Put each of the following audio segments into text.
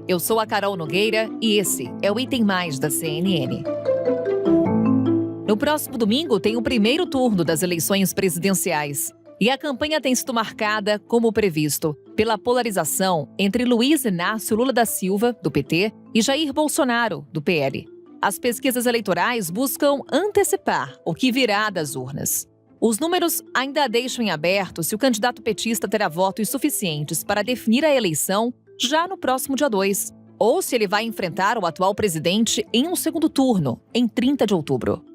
Eu sou a Carol Nogueira e esse é o Item Mais da CNN. No próximo domingo tem o primeiro turno das eleições presidenciais. E a campanha tem sido marcada, como previsto, pela polarização entre Luiz Inácio Lula da Silva, do PT, e Jair Bolsonaro, do PL. As pesquisas eleitorais buscam antecipar o que virá das urnas. Os números ainda deixam em aberto se o candidato petista terá votos suficientes para definir a eleição já no próximo dia 2, ou se ele vai enfrentar o atual presidente em um segundo turno, em 30 de outubro.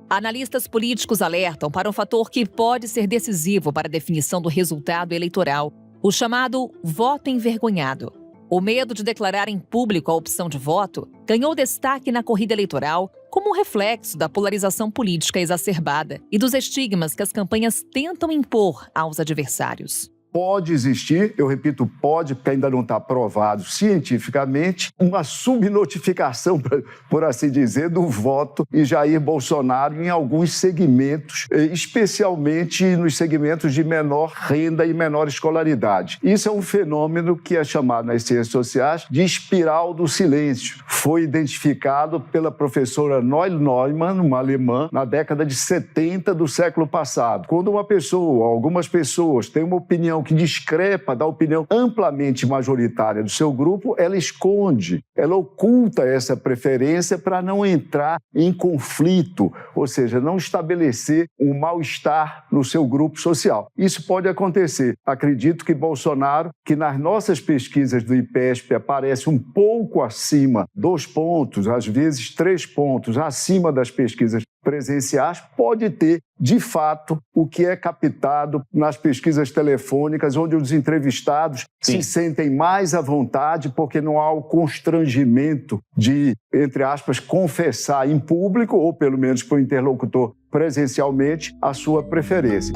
Analistas políticos alertam para um fator que pode ser decisivo para a definição do resultado eleitoral, o chamado voto envergonhado. O medo de declarar em público a opção de voto ganhou destaque na corrida eleitoral como um reflexo da polarização política exacerbada e dos estigmas que as campanhas tentam impor aos adversários. Pode existir, eu repito, pode, porque ainda não está provado cientificamente, uma subnotificação, por assim dizer, do voto em Jair Bolsonaro em alguns segmentos, especialmente nos segmentos de menor renda e menor escolaridade. Isso é um fenômeno que é chamado nas ciências sociais de espiral do silêncio. Foi identificado pela professora Noel Neumann, uma alemã, na década de 70 do século passado. Quando uma pessoa, algumas pessoas, têm uma opinião que discrepa da opinião amplamente majoritária do seu grupo, ela esconde, ela oculta essa preferência para não entrar em conflito, ou seja, não estabelecer um mal-estar no seu grupo social. Isso pode acontecer. Acredito que Bolsonaro, que nas nossas pesquisas do IPESP aparece um pouco acima, 2 pontos, às vezes 3 pontos, acima das pesquisas presenciais, pode ter, de fato, o que é captado nas pesquisas telefônicas, onde os entrevistados se sentem mais à vontade porque não há o constrangimento de, entre aspas, confessar em público, ou pelo menos para o interlocutor presencialmente, a sua preferência.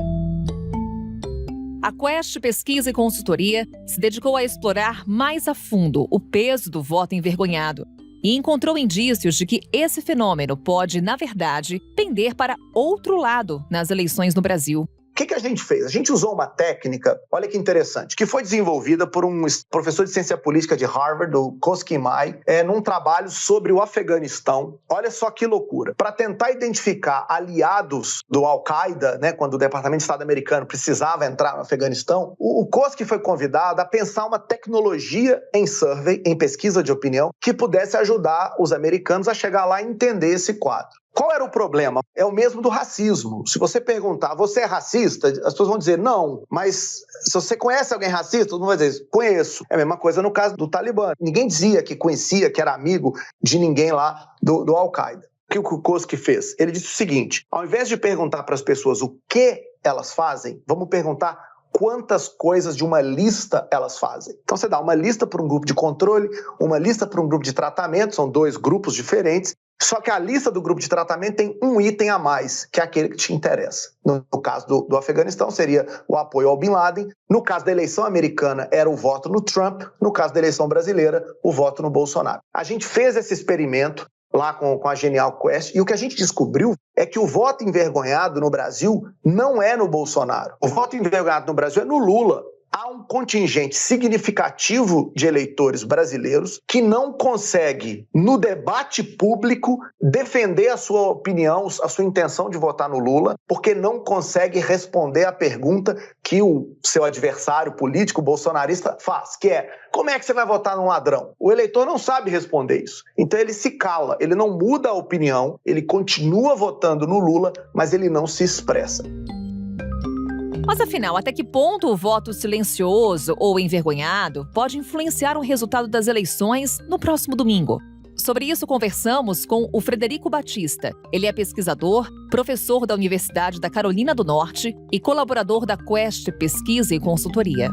A Quest Pesquisa e Consultoria se dedicou a explorar mais a fundo o peso do voto envergonhado e encontrou indícios de que esse fenômeno pode, na verdade, pender para outro lado nas eleições no Brasil. O que a gente fez? A gente usou uma técnica, olha que interessante, que foi desenvolvida por um professor de ciência política de Harvard, o Koski Mai, num trabalho sobre o Afeganistão. Olha só que loucura. Para tentar identificar aliados do Al-Qaeda, quando o Departamento de Estado americano precisava entrar no Afeganistão, o Koski foi convidado a pensar uma tecnologia em survey, em pesquisa de opinião, que pudesse ajudar os americanos a chegar lá e entender esse quadro. Qual era o problema? É o mesmo do racismo. Se você perguntar, você é racista? As pessoas vão dizer não, mas se você conhece alguém racista, todo mundo vai dizer, conheço. É a mesma coisa no caso do Talibã. Ninguém dizia que conhecia, que era amigo de ninguém lá do Al-Qaeda. O que o Koski fez? Ele disse o seguinte, ao invés de perguntar para as pessoas o que elas fazem, vamos perguntar quantas coisas de uma lista elas fazem. Então você dá uma lista para um grupo de controle, uma lista para um grupo de tratamento, são 2 grupos diferentes, só que a lista do grupo de tratamento tem um item a mais, que é aquele que te interessa. No caso do Afeganistão, seria o apoio ao Bin Laden. No caso da eleição americana, era o voto no Trump. No caso da eleição brasileira, o voto no Bolsonaro. A gente fez esse experimento lá com a Genial Quest, e o que a gente descobriu é que o voto envergonhado no Brasil não é no Bolsonaro. O voto envergonhado no Brasil é no Lula. Há um contingente significativo de eleitores brasileiros que não consegue, no debate público, defender a sua opinião, a sua intenção de votar no Lula, porque não consegue responder à pergunta que o seu adversário político bolsonarista faz, que é, como é que você vai votar num ladrão? O eleitor não sabe responder isso. Então ele se cala, ele não muda a opinião, ele continua votando no Lula, mas ele não se expressa. Mas afinal, até que ponto o voto silencioso ou envergonhado pode influenciar o resultado das eleições no próximo domingo? Sobre isso, conversamos com o Frederico Batista. Ele é pesquisador, professor da Universidade da Carolina do Norte e colaborador da Quest Pesquisa e Consultoria.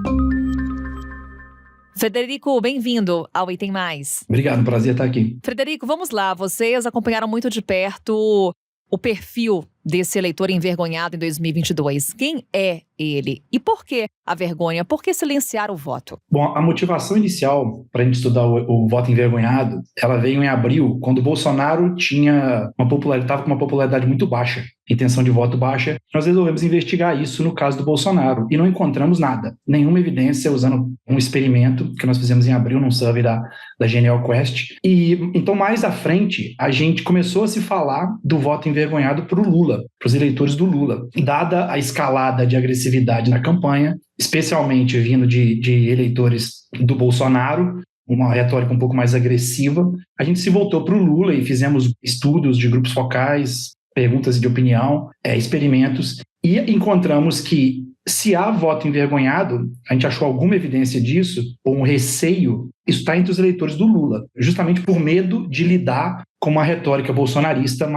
Frederico, bem-vindo ao Item Mais. Obrigado, prazer estar aqui. Frederico, vamos lá. Vocês acompanharam muito de perto o perfil desse eleitor envergonhado em 2022. Quem é ele? E por que a vergonha? Por que silenciar o voto? Bom, a motivação inicial para a gente estudar o voto envergonhado, ela veio em abril, quando o Bolsonaro estava com uma popularidade muito baixa intenção de voto baixa, nós resolvemos investigar isso no caso do Bolsonaro e não encontramos nada, nenhuma evidência usando um experimento que nós fizemos em abril num survey da Genial Quest. E então mais à frente a gente começou a se falar do voto envergonhado para o Lula, para os eleitores do Lula. Dada a escalada de agressividade na campanha, especialmente vindo de eleitores do Bolsonaro, uma retórica um pouco mais agressiva, a gente se voltou para o Lula e fizemos estudos de grupos focais, perguntas de opinião, experimentos, e encontramos que se há voto envergonhado, a gente achou alguma evidência disso, ou um receio, isso está entre os eleitores do Lula, justamente por medo de lidar com uma retórica bolsonarista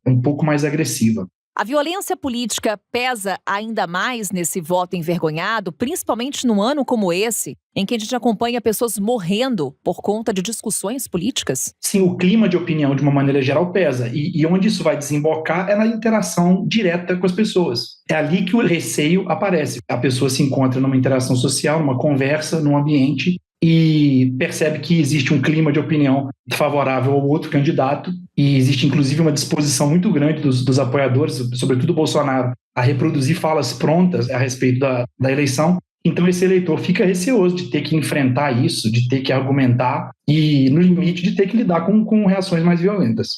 um pouco mais agressiva. A violência política pesa ainda mais nesse voto envergonhado, principalmente num ano como esse, em que a gente acompanha pessoas morrendo por conta de discussões políticas? Sim, o clima de opinião, de uma maneira geral, pesa. E onde isso vai desembocar é na interação direta com as pessoas. É ali que o receio aparece. A pessoa se encontra numa interação social, numa conversa, num ambiente, e percebe que existe um clima de opinião favorável ao outro candidato, e existe inclusive uma disposição muito grande dos apoiadores, sobretudo o Bolsonaro, a reproduzir falas prontas a respeito da eleição. Então esse eleitor fica receoso de ter que enfrentar isso, de ter que argumentar e, no limite, de ter que lidar com reações mais violentas.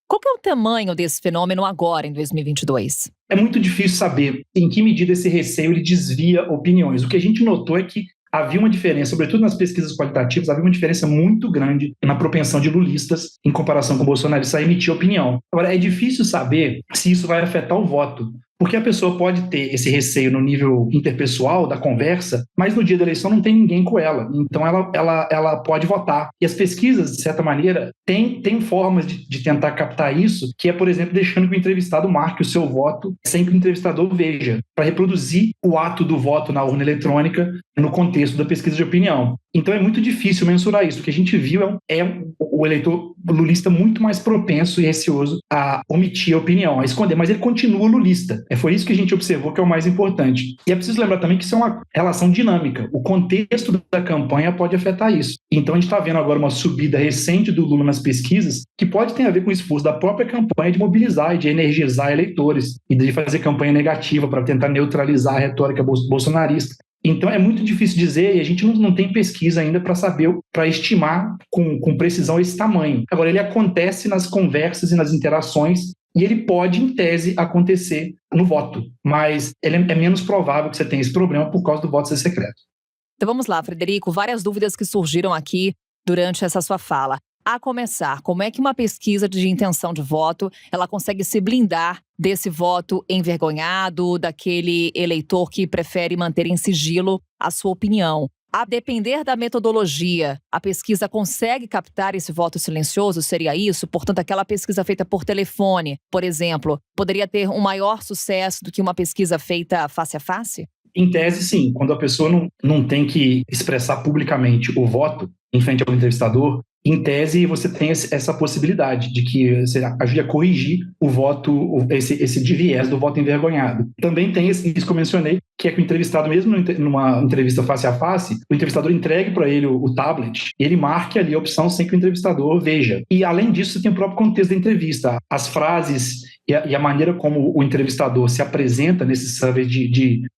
Qual que é o tamanho desse fenômeno agora, em 2022? É muito difícil saber em que medida esse receio ele desvia opiniões. O que a gente notou é que havia uma diferença, sobretudo nas pesquisas qualitativas, havia uma diferença muito grande na propensão de lulistas em comparação com bolsonaristas a emitir opinião. Agora, é difícil saber se isso vai afetar o voto, porque a pessoa pode ter esse receio no nível interpessoal da conversa, mas no dia da eleição não tem ninguém com ela, então ela pode votar. E as pesquisas, de certa maneira, têm formas de tentar captar isso, que é, por exemplo, deixando que o entrevistado marque o seu voto sem que o entrevistador veja, para reproduzir o ato do voto na urna eletrônica no contexto da pesquisa de opinião. Então é muito difícil mensurar isso. O que a gente viu é o eleitor lulista muito mais propenso e receoso a omitir a opinião, a esconder, mas ele continua lulista. Foi isso que a gente observou que é o mais importante. E é preciso lembrar também que isso é uma relação dinâmica. O contexto da campanha pode afetar isso. Então a gente está vendo agora uma subida recente do Lula nas pesquisas que pode ter a ver com o esforço da própria campanha de mobilizar e de energizar eleitores e de fazer campanha negativa para tentar neutralizar a retórica bolsonarista. Então é muito difícil dizer e a gente não tem pesquisa ainda para saber, para estimar com precisão esse tamanho. Agora, ele acontece nas conversas e nas interações e ele pode, em tese, acontecer no voto, mas ele é menos provável que você tenha esse problema por causa do voto ser secreto. Então vamos lá, Frederico, várias dúvidas que surgiram aqui durante essa sua fala. A começar, como é que uma pesquisa de intenção de voto, ela consegue se blindar desse voto envergonhado, daquele eleitor que prefere manter em sigilo a sua opinião? A depender da metodologia, a pesquisa consegue captar esse voto silencioso? Seria isso? Portanto, aquela pesquisa feita por telefone, por exemplo, poderia ter um maior sucesso do que uma pesquisa feita face a face? Em tese, sim. Quando a pessoa não tem que expressar publicamente o voto em frente ao entrevistador, em tese, você tem essa possibilidade de que você ajude a corrigir o voto, esse viés do voto envergonhado. Também tem isso que eu mencionei, que é que o entrevistado, mesmo numa entrevista face a face, o entrevistador entregue para ele o tablet, ele marque ali a opção sem que o entrevistador veja. E, além disso, você tem o próprio contexto da entrevista. As frases e a maneira como o entrevistador se apresenta nesse survey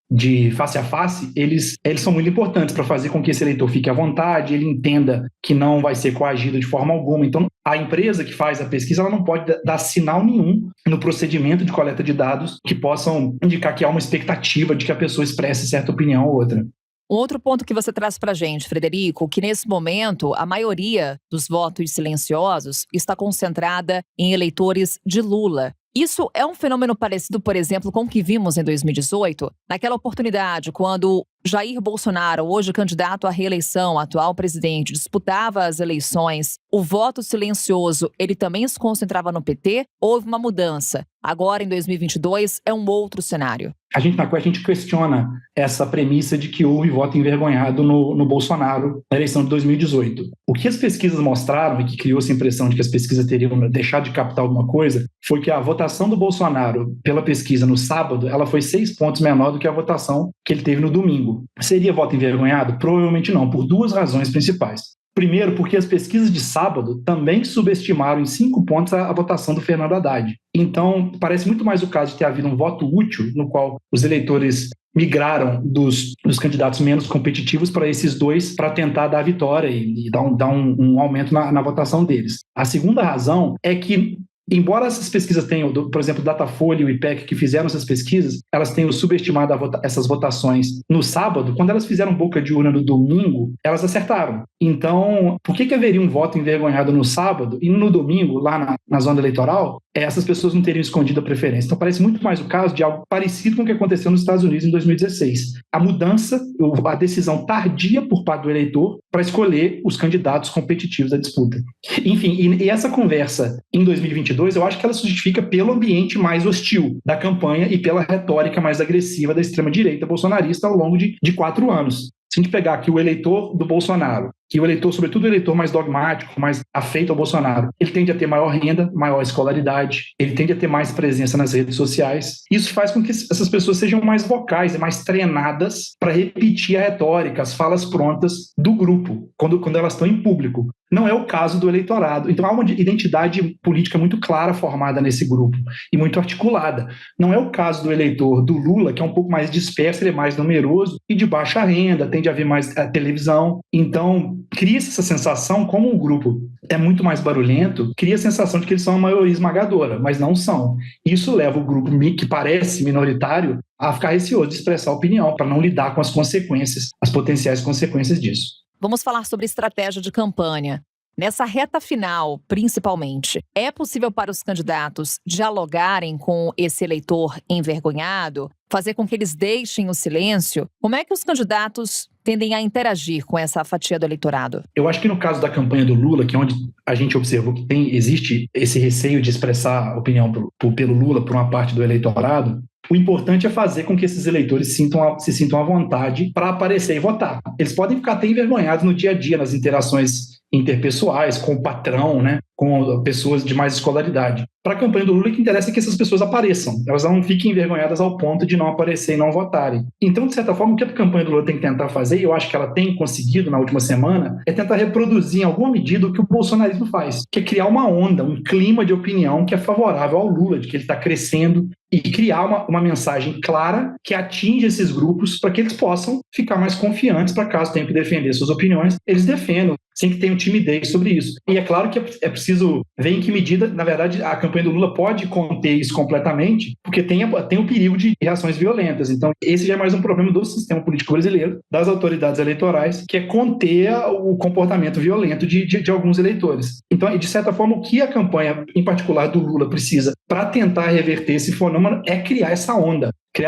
de face a face, eles são muito importantes para fazer com que esse eleitor fique à vontade, ele entenda que não vai ser coagido de forma alguma. Então, a empresa que faz a pesquisa, ela não pode dar sinal nenhum no procedimento de coleta de dados que possam indicar que há uma expectativa de que a pessoa expresse certa opinião ou outra. Um outro ponto que você traz para a gente, Frederico, que nesse momento a maioria dos votos silenciosos está concentrada em eleitores de Lula. Isso é um fenômeno parecido, por exemplo, com o que vimos em 2018, naquela oportunidade quando Jair Bolsonaro, hoje candidato à reeleição, atual presidente, disputava as eleições. O voto silencioso, ele também se concentrava no PT? Houve uma mudança. Agora, em 2022, é um outro cenário. A gente questiona essa premissa de que houve voto envergonhado no Bolsonaro na eleição de 2018. O que as pesquisas mostraram, e que criou essa impressão de que as pesquisas teriam deixado de captar alguma coisa, foi que a votação do Bolsonaro pela pesquisa no sábado, ela foi 6 pontos menor do que a votação que ele teve no domingo. Seria voto envergonhado? Provavelmente não, por 2 razões principais. Primeiro, porque as pesquisas de sábado também subestimaram em 5 pontos a votação do Fernando Haddad. Então, parece muito mais o caso de ter havido um voto útil, no qual os eleitores migraram dos candidatos menos competitivos para esses dois para tentar dar a vitória e dar um aumento na votação deles. A segunda razão é que, embora essas pesquisas tenham, por exemplo, o Datafolha e o IPEC que fizeram essas pesquisas, elas tenham subestimado essas votações no sábado, quando elas fizeram boca de urna no domingo, elas acertaram. Então, por que haveria um voto envergonhado no sábado e no domingo, lá na zona eleitoral, essas pessoas não teriam escondido a preferência? Então, parece muito mais o caso de algo parecido com o que aconteceu nos Estados Unidos em 2016. A mudança, a decisão tardia por parte do eleitor para escolher os candidatos competitivos da disputa. Enfim, e essa conversa em 2022, eu acho que ela se justifica pelo ambiente mais hostil da campanha e pela retórica mais agressiva da extrema-direita bolsonarista ao longo de 4 anos. Se a gente pegar aqui o eleitor do Bolsonaro, que o eleitor, sobretudo o eleitor mais dogmático, mais afeito ao Bolsonaro, ele tende a ter maior renda, maior escolaridade, ele tende a ter mais presença nas redes sociais. Isso faz com que essas pessoas sejam mais vocais e mais treinadas para repetir a retórica, as falas prontas do grupo, quando elas estão em público. Não é o caso do eleitorado. Então há uma identidade política muito clara formada nesse grupo e muito articulada. Não é o caso do eleitor do Lula, que é um pouco mais disperso, ele é mais numeroso e de baixa renda, tende a ver mais televisão. Então cria-se essa sensação, como o grupo é muito mais barulhento, cria a sensação de que eles são a maioria esmagadora, mas não são. Isso leva o grupo que parece minoritário a ficar receoso de expressar opinião, para não lidar com as consequências, as potenciais consequências disso. Vamos falar sobre estratégia de campanha. Nessa reta final, principalmente, é possível para os candidatos dialogarem com esse eleitor envergonhado, fazer com que eles deixem o silêncio? Como é que os candidatos tendem a interagir com essa fatia do eleitorado? Eu acho que no caso da campanha do Lula, que é onde a gente observou que existe esse receio de expressar opinião pelo Lula por uma parte do eleitorado, o importante é fazer com que esses eleitores se sintam à vontade para aparecer e votar. Eles podem ficar até envergonhados no dia a dia, nas interações interpessoais, com o patrão, né, com pessoas de mais escolaridade. Para a campanha do Lula, o que interessa é que essas pessoas apareçam. Elas não fiquem envergonhadas ao ponto de não aparecer e não votarem. Então, de certa forma, o que a campanha do Lula tem que tentar fazer, e eu acho que ela tem conseguido na última semana, é tentar reproduzir em alguma medida o que o bolsonarismo faz, que é criar uma onda, um clima de opinião que é favorável ao Lula, de que ele está crescendo, e criar uma mensagem clara que atinja esses grupos para que eles possam ficar mais confiantes para, caso tenham que defender suas opiniões, eles defendam, sem que tenham timidez sobre isso. E é claro que é preciso ver em que medida, na verdade, a campanha do Lula pode conter isso completamente, porque tem o perigo de reações violentas. Então, esse já é mais um problema do sistema político brasileiro, das autoridades eleitorais, que é conter o comportamento violento de alguns eleitores. Então, de certa forma, o que a campanha, em particular do Lula, precisa para tentar reverter esse fenômeno é criar essa onda que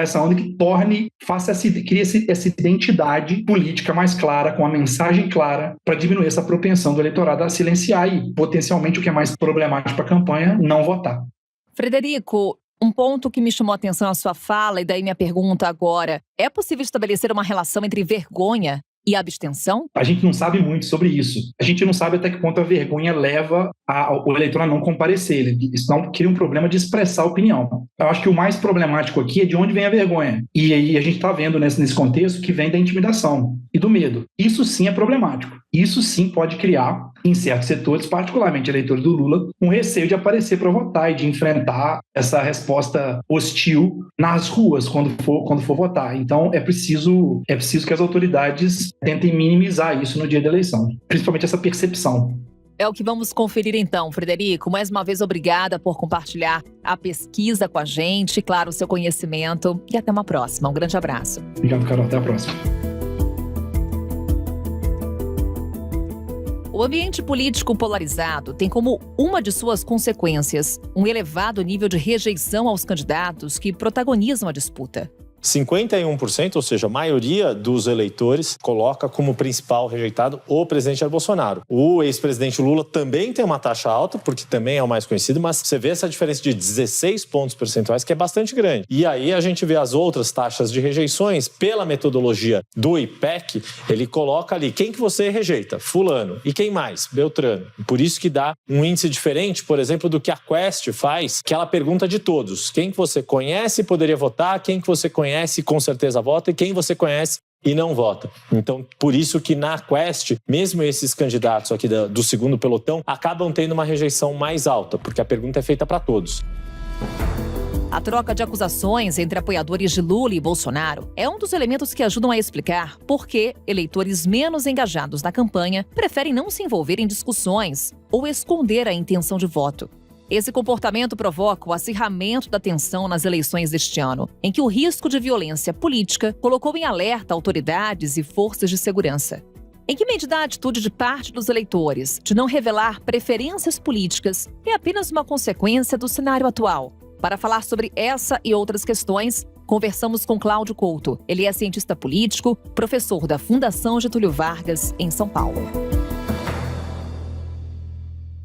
crie essa identidade política mais clara, com a mensagem clara, para diminuir essa propensão do eleitorado a silenciar e, potencialmente, o que é mais problemático para a campanha, não votar. Frederico, um ponto que me chamou a atenção na sua fala, e daí minha pergunta agora, é possível estabelecer uma relação entre vergonha e abstenção? A gente não sabe muito sobre isso. A gente não sabe até que ponto a vergonha leva o eleitor a não comparecer. Isso não cria um problema de expressar a opinião. Eu acho que o mais problemático aqui é de onde vem a vergonha. E aí a gente está vendo nesse contexto que vem da intimidação e do medo. Isso sim é problemático. Isso sim pode criar, em certos setores, particularmente eleitores do Lula, um receio de aparecer para votar e de enfrentar essa resposta hostil nas ruas quando for votar. Então é preciso que as autoridades tentem minimizar isso no dia da eleição, principalmente essa percepção. É o que vamos conferir então, Frederico. Mais uma vez, obrigada por compartilhar a pesquisa com a gente, claro, o seu conhecimento, e até uma próxima. Um grande abraço. Obrigado, Carol. Até a próxima. O ambiente político polarizado tem como uma de suas consequências um elevado nível de rejeição aos candidatos que protagonizam a disputa. 51%, ou seja, a maioria dos eleitores, coloca como principal rejeitado o presidente Jair Bolsonaro. O ex-presidente Lula também tem uma taxa alta, porque também é o mais conhecido, mas você vê essa diferença de 16 pontos percentuais, que é bastante grande. E aí a gente vê as outras taxas de rejeições, pela metodologia do IPEC, ele coloca ali quem que você rejeita, fulano, e quem mais? Beltrano. Por isso que dá um índice diferente, por exemplo, do que a Quest faz, que ela pergunta de todos. Quem que você conhece poderia votar, quem que você conhece com certeza vota e quem você conhece e não vota. Então, por isso que na Quest, mesmo esses candidatos aqui do segundo pelotão acabam tendo uma rejeição mais alta, porque a pergunta é feita para todos. A troca de acusações entre apoiadores de Lula e Bolsonaro é um dos elementos que ajudam a explicar por que eleitores menos engajados na campanha preferem não se envolver em discussões ou esconder a intenção de voto. Esse comportamento provoca o acirramento da tensão nas eleições deste ano, em que o risco de violência política colocou em alerta autoridades e forças de segurança. Em que medida a atitude de parte dos eleitores de não revelar preferências políticas é apenas uma consequência do cenário atual? Para falar sobre essa e outras questões, conversamos com Cláudio Couto. Ele é cientista político, professor da Fundação Getúlio Vargas, em São Paulo.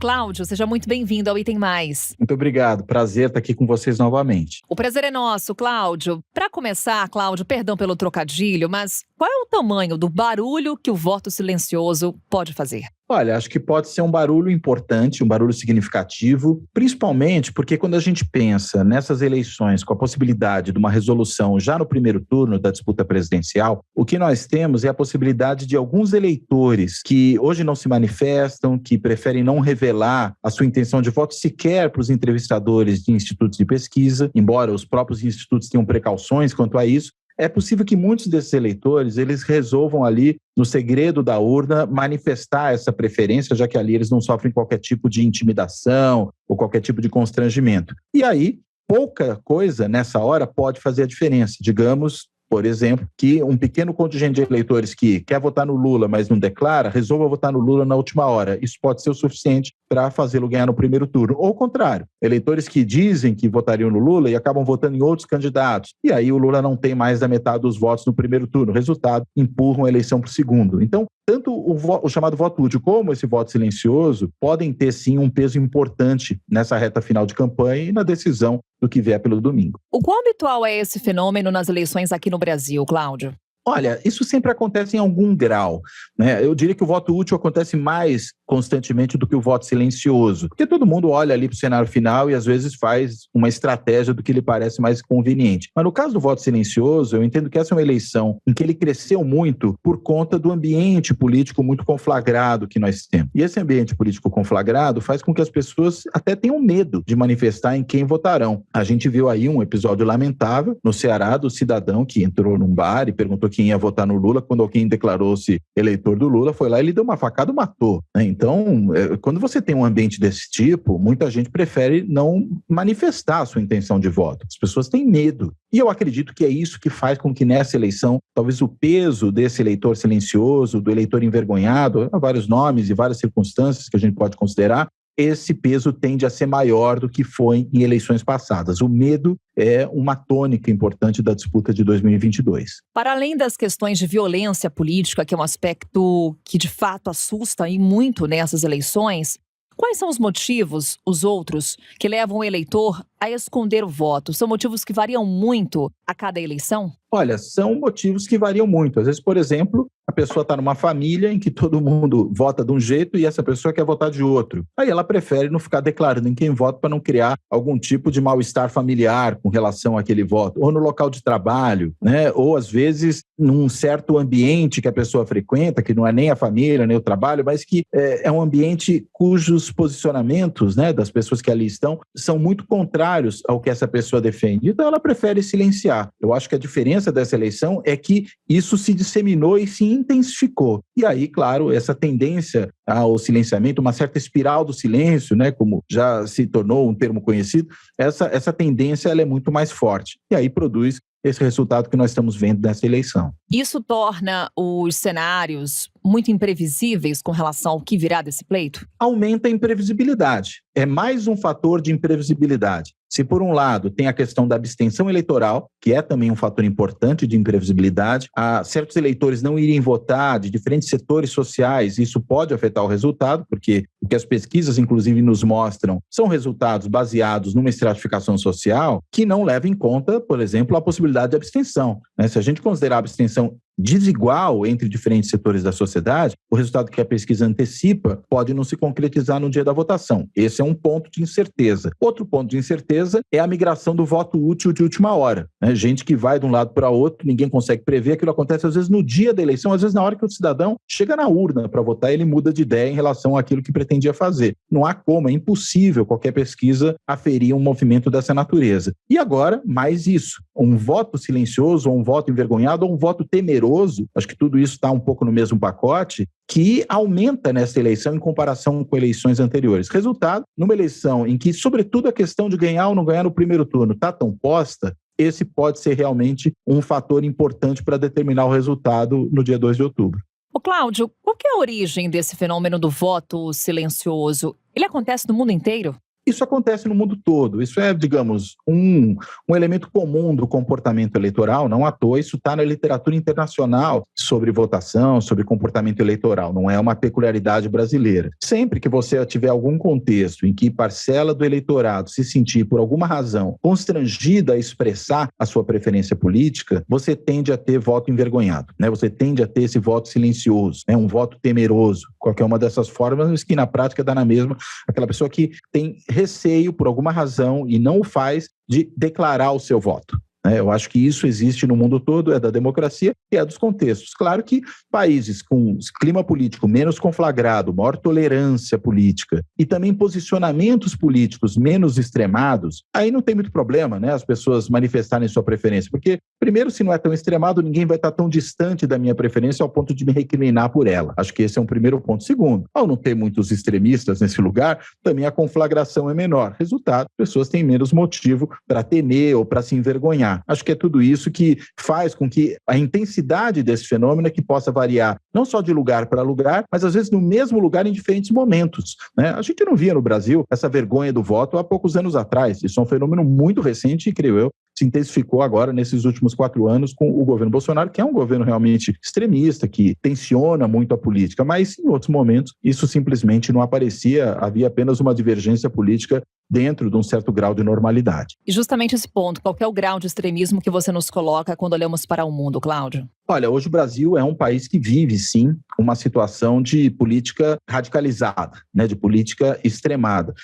Cláudio, seja muito bem-vindo ao Item Mais. Muito obrigado, prazer estar aqui com vocês novamente. O prazer é nosso, Cláudio. Para começar, Cláudio, perdão pelo trocadilho, mas qual é o tamanho do barulho que o voto silencioso pode fazer? Olha, acho que pode ser um barulho importante, um barulho significativo, principalmente porque quando a gente pensa nessas eleições com a possibilidade de uma resolução já no primeiro turno da disputa presidencial, o que nós temos é a possibilidade de alguns eleitores que hoje não se manifestam, que preferem não revelar a sua intenção de voto sequer para os entrevistadores de institutos de pesquisa, embora os próprios institutos tenham precauções quanto a isso. É possível que muitos desses eleitores, eles resolvam ali, no segredo da urna, manifestar essa preferência, já que ali eles não sofrem qualquer tipo de intimidação ou qualquer tipo de constrangimento. E aí, pouca coisa nessa hora pode fazer a diferença. Digamos, por exemplo, que um pequeno contingente de eleitores que quer votar no Lula, mas não declara, resolva votar no Lula na última hora. Isso pode ser o suficiente para fazê-lo ganhar no primeiro turno. Ou o contrário, eleitores que dizem que votariam no Lula e acabam votando em outros candidatos. E aí o Lula não tem mais da metade dos votos no primeiro turno. Resultado, empurram a eleição para o segundo. Então, tanto o chamado voto útil como esse voto silencioso podem ter, sim, um peso importante nessa reta final de campanha e na decisão do que vier pelo domingo. O quão habitual é esse fenômeno nas eleições aqui no Brasil, Cláudio? Olha, isso sempre acontece em algum grau, né? Eu diria que o voto útil acontece mais constantemente do que o voto silencioso, porque todo mundo olha ali para o cenário final e às vezes faz uma estratégia do que lhe parece mais conveniente. Mas no caso do voto silencioso, eu entendo que essa é uma eleição em que ele cresceu muito por conta do ambiente político muito conflagrado que nós temos. E esse ambiente político conflagrado faz com que as pessoas até tenham medo de manifestar em quem votarão. A gente viu aí um episódio lamentável no Ceará do cidadão que entrou num bar e perguntou quem ia votar no Lula, quando alguém declarou-se eleitor do Lula, foi lá e ele deu uma facada e matou, né? Então, quando você tem um ambiente desse tipo, muita gente prefere não manifestar a sua intenção de voto. As pessoas têm medo. E eu acredito que é isso que faz com que nessa eleição, talvez o peso desse eleitor silencioso, do eleitor envergonhado, há vários nomes e várias circunstâncias que a gente pode considerar, esse peso tende a ser maior do que foi em eleições passadas. O medo é uma tônica importante da disputa de 2022. Para além das questões de violência política, que é um aspecto que de fato assusta e muito nessas eleições, quais são os motivos, os outros, que levam o eleitor a esconder o voto? São motivos que variam muito a cada eleição? Olha, são motivos que variam muito. Às vezes, por exemplo, a pessoa está numa família em que todo mundo vota de um jeito e essa pessoa quer votar de outro. Aí ela prefere não ficar declarando em quem vota para não criar algum tipo de mal-estar familiar com relação àquele voto. Ou no local de trabalho, né? Ou às vezes num certo ambiente que a pessoa frequenta, que não é nem a família, nem o trabalho, mas que é um ambiente cujos posicionamentos, né, das pessoas que ali estão são muito contrários ao que essa pessoa defende. Então ela prefere silenciar. Eu acho que a diferença dessa eleição é que isso se disseminou e se intensificou. E aí, claro, essa tendência ao silenciamento, uma certa espiral do silêncio, né, como já se tornou um termo conhecido, essa tendência ela é muito mais forte. E aí produz esse resultado que nós estamos vendo nessa eleição. Isso torna os cenários muito imprevisíveis com relação ao que virá desse pleito? Aumenta a imprevisibilidade. É mais um fator de imprevisibilidade. Se, por um lado, tem a questão da abstenção eleitoral, que é também um fator importante de imprevisibilidade, certos eleitores não irem votar de diferentes setores sociais, isso pode afetar o resultado, porque o que as pesquisas, inclusive, nos mostram são resultados baseados numa estratificação social que não leva em conta, por exemplo, a possibilidade de abstenção, né? Se a gente considerar a abstenção desigual entre diferentes setores da sociedade, o resultado que a pesquisa antecipa pode não se concretizar no dia da votação. Esse é um ponto de incerteza. Outro ponto de incerteza é a migração do voto útil de última hora, né? Gente que vai de um lado para outro, ninguém consegue prever, aquilo acontece às vezes no dia da eleição, às vezes na hora que o cidadão chega na urna para votar, ele muda de ideia em relação àquilo que pretendia fazer. Não há como, é impossível qualquer pesquisa aferir um movimento dessa natureza. E agora, mais isso, um voto silencioso, ou um voto envergonhado, ou um voto temeroso, acho que tudo isso está um pouco no mesmo pacote, que aumenta nessa eleição em comparação com eleições anteriores. Resultado, numa eleição em que, sobretudo, a questão de ganhar ou não ganhar no primeiro turno está tão posta, esse pode ser realmente um fator importante para determinar o resultado no dia 2 de outubro. Ô Cláudio, qual que é a origem desse fenômeno do voto silencioso? Ele acontece no mundo inteiro? Isso acontece no mundo todo. Isso é, digamos, um elemento comum do comportamento eleitoral, não à toa. Isso está na literatura internacional sobre votação, sobre comportamento eleitoral. Não é uma peculiaridade brasileira. Sempre que você tiver algum contexto em que parcela do eleitorado se sentir, por alguma razão, constrangida a expressar a sua preferência política, você tende a ter voto envergonhado, né? Você tende a ter esse voto silencioso, né? Um voto temeroso. Qualquer uma dessas formas, mas que na prática dá na mesma aquela pessoa que tem receio, por alguma razão, e não o faz, de declarar o seu voto. Eu acho que isso existe no mundo todo, é da democracia e é dos contextos. Claro que países com clima político menos conflagrado, maior tolerância política e também posicionamentos políticos menos extremados, aí não tem muito problema, né, as pessoas manifestarem sua preferência, porque, primeiro, se não é tão extremado, ninguém vai estar tão distante da minha preferência ao ponto de me recriminar por ela. Acho que esse é um primeiro ponto. Segundo, ao não ter muitos extremistas nesse lugar, também a conflagração é menor. Resultado, pessoas têm menos motivo para temer ou para se envergonhar. Acho que é tudo isso que faz com que a intensidade desse fenômeno é que possa variar, não só de lugar para lugar, mas às vezes no mesmo lugar em diferentes momentos, né? A gente não via no Brasil essa vergonha do voto há poucos anos atrás. Isso é um fenômeno muito recente e, creio eu, se intensificou agora nesses últimos 4 anos com o governo Bolsonaro, que é um governo realmente extremista, que tensiona muito a política, mas em outros momentos isso simplesmente não aparecia, havia apenas uma divergência política dentro de um certo grau de normalidade. E justamente esse ponto, qual que é o grau de extremismo que você nos coloca quando olhamos para o mundo, Cláudio? Olha, hoje o Brasil é um país que vive, sim, uma situação de política radicalizada, né, de política extremada.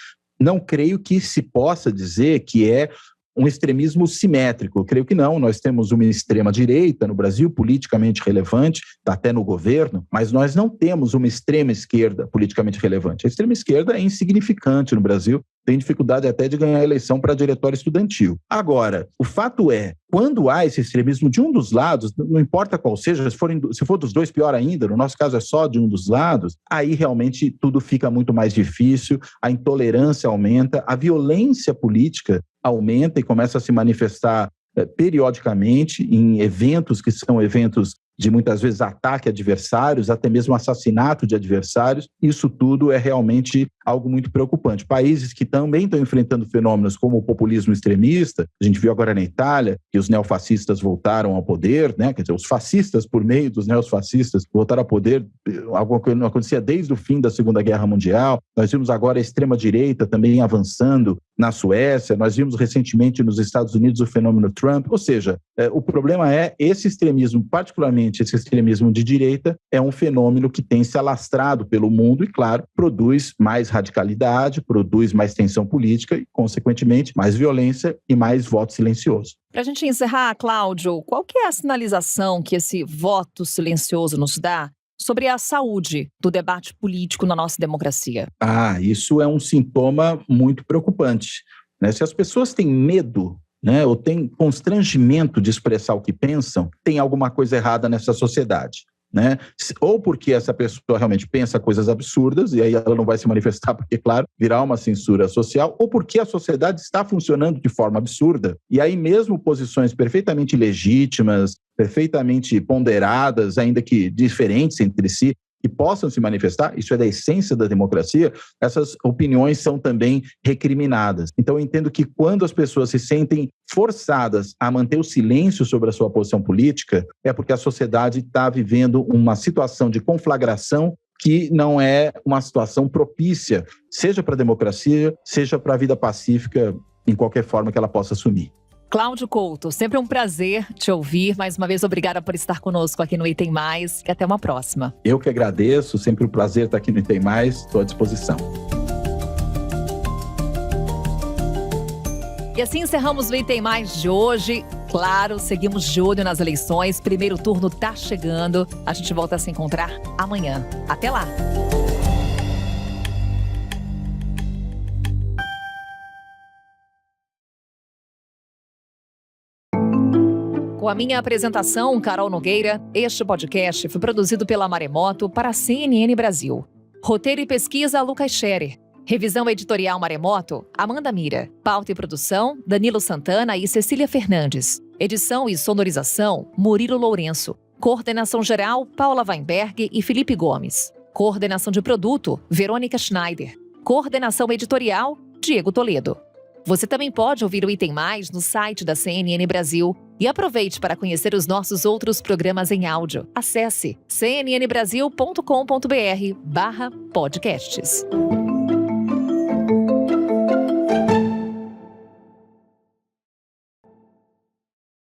Não creio que se possa dizer que é um extremismo simétrico. Eu creio que não. Nós temos uma extrema-direita no Brasil, politicamente relevante, está até no governo, mas nós não temos uma extrema-esquerda politicamente relevante. A extrema-esquerda é insignificante no Brasil, tem dificuldade até de ganhar a eleição para diretório estudantil. Agora, o fato é, quando há esse extremismo de um dos lados, não importa qual seja, se for dos dois, pior ainda, no nosso caso é só de um dos lados, aí realmente tudo fica muito mais difícil, a intolerância aumenta, a violência política aumenta e começa a se manifestar periodicamente em eventos que são eventos de muitas vezes ataque a adversários, até mesmo assassinato de adversários. Isso tudo é realmente algo muito preocupante. Países que também estão enfrentando fenômenos como o populismo extremista, a gente viu agora na Itália que os neofascistas voltaram ao poder, né? Quer dizer, os fascistas, por meio dos neofascistas, voltaram ao poder, algo que não acontecia desde o fim da Segunda Guerra Mundial. Nós vimos agora a extrema-direita também avançando na Suécia, nós vimos recentemente nos Estados Unidos o fenômeno Trump, ou seja, o problema é esse extremismo, particularmente esse extremismo de direita, é um fenômeno que tem se alastrado pelo mundo e, claro, produz mais radicalidade, produz mais tensão política e, consequentemente, mais violência e mais voto silencioso. Para a gente encerrar, Cláudio, qual que é a sinalização que esse voto silencioso nos dá sobre a saúde do debate político na nossa democracia? Isso é um sintoma muito preocupante, né? Se as pessoas têm medo, né, ou têm constrangimento de expressar o que pensam, tem alguma coisa errada nessa sociedade, né? Ou porque essa pessoa realmente pensa coisas absurdas e aí ela não vai se manifestar porque, claro, virá uma censura social, ou porque a sociedade está funcionando de forma absurda e aí mesmo posições perfeitamente legítimas, perfeitamente ponderadas, ainda que diferentes entre si, que possam se manifestar, isso é da essência da democracia, essas opiniões são também recriminadas. Então, eu entendo que quando as pessoas se sentem forçadas a manter o silêncio sobre a sua posição política, é porque a sociedade está vivendo uma situação de conflagração que não é uma situação propícia, seja para a democracia, seja para a vida pacífica, em qualquer forma que ela possa assumir. Cláudio Couto, sempre um prazer te ouvir. Mais uma vez, obrigada por estar conosco aqui no Item Mais e até uma próxima. Eu que agradeço, sempre um prazer estar aqui no Item Mais, estou à disposição. E assim encerramos o Item Mais de hoje. Claro, seguimos de olho nas eleições. Primeiro turno está chegando. A gente volta a se encontrar amanhã. Até lá! Com a minha apresentação, Carol Nogueira, este podcast foi produzido pela Maremoto para a CNN Brasil. Roteiro e pesquisa, Lucas Scherer. Revisão editorial Maremoto, Amanda Mira. Pauta e produção, Danilo Santana e Cecília Fernandes. Edição e sonorização, Murilo Lourenço. Coordenação geral, Paula Weinberg e Felipe Gomes. Coordenação de produto, Verônica Schneider. Coordenação editorial, Diego Toledo. Você também pode ouvir o Item Mais no site da CNN Brasil e aproveite para conhecer os nossos outros programas em áudio. Acesse cnnbrasil.com.br/podcasts.